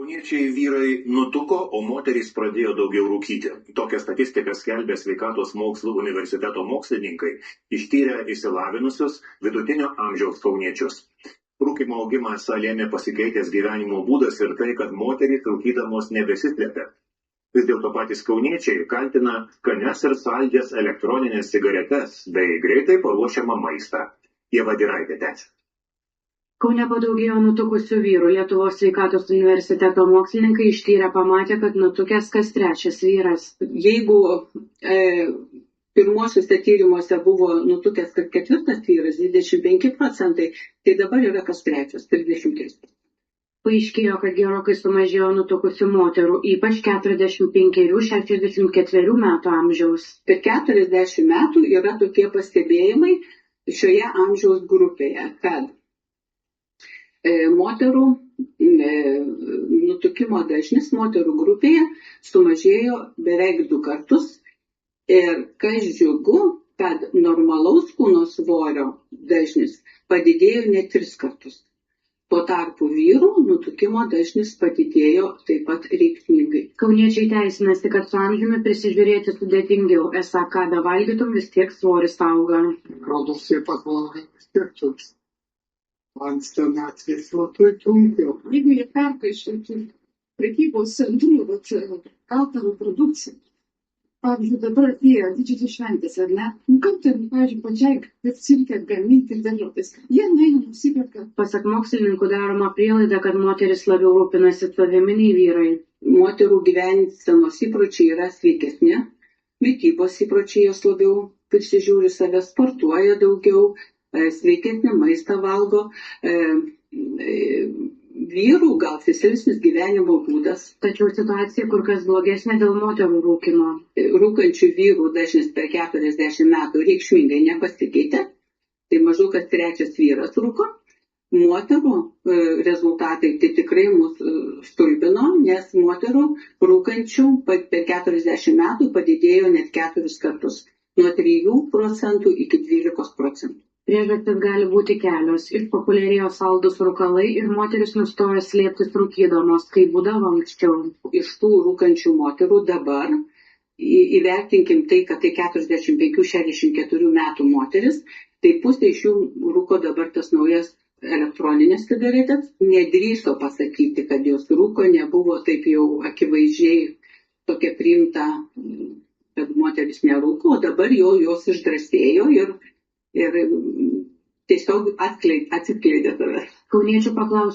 Kauniečiai vyrai nutuko, o moterys pradėjo daugiau rūkyti. Tokią statistiką skelbia Sveikatos mokslų universiteto mokslininkai, ištyrę išsilavinusius vidutinio amžiaus kauniečius. Rūkymo augimą lėmė pasikeitęs gyvenimo būdas ir tai, kad moterys rūkydamos nebesislėpia. Vis dėlto patys kauniečiai kaltina skanias ir saldžias elektroninės cigaretes bei greitai paruošiamą maistą. Ieva Diraitė tęsia. Kaune padaugėjo nutukusių vyrų. Lietuvos Sveikatos universiteto mokslininkai ištyrę pamatė, kad nutukęs kas trečias vyras. Jeigu pirmuosiuose tyrimuose buvo nutukęs kas ketvirtas vyras, 25%, tai dabar yra kas trečias, 33%. Paaiškėjo, kad gerokai sumažėjo nutukusių moterų, ypač 45–64 metų amžiaus. Per 40 metų yra tokie pastebėjimai šioje amžiaus grupėje, kad moterų nutukimo dažnis moterų grupėje sumažėjo beveik 2 kartus ir kas džiugu, kad normalaus kūno svorio dažnis padidėjo net 3 kartus. Tuo tarpu vyrų nutukimo dažnis padidėjo taip pat reikšmingai. Kauniečiai teisinasi, kad su amžiumi prisižiūrėti sudėtingiau, esą ką bevalgytum vis tiek svoris auga. Rodos jie pagalvoja, vis tiek toks. Man senatvės labai trumpiau. Jeigu jie perkaišintų prekybos centrų, gatavą produkciją, pavyzdžiui, dabar atėjo didžiosios šventės, ar ne? Kaip tai, pavyzdžiui, pačiai ir cirke gaminti ir dėliotis. Jie neina nusiperka. Pasak mokslininkų daroma prielaida, kad moteris labiau rūpinasi savimi nei vyrai. Moterų gyvensenos įpročiai yra sveikesni, mitybos įpročiai jos labiau prisižiūri save, sportuoja daugiau, sveikesnį maistą valgo, vyrų gal fizilis gyvenimo būdas. Tačiau situacija kur kas blogesnė dėl moterų rūkymo. Rūkančių vyrų dažnis per 40 metų reikšmingai nepasikeitė, tai maždaug kas trečias vyras rūko. Moterų rezultatai tai tikrai mus stulbino, nes moterų rūkančių per 40 metų padidėjo net 4 kartus, nuo 3% iki 12%. Priežastis gali būti kelios. Išpopuliarėjo saldūs rūkalai ir moteris nustojo slėptis rūkydamos, kaip būdavo anksčiau. Iš tų rūkančių moterų dabar įvertinkim tai, kad tai 45–64 metų moteris, tai pusė iš jų rūko dabar tas naujas elektroninės cigaretės. Nedrįso pasakyti, kad jos rūko, nebuvo taip jau akivaizdžiai tokia priimta, kad moteris nerūko, o dabar jau jos išdrąsėjo ir tiesiog atskleidė save. Kauniečių paklausiu,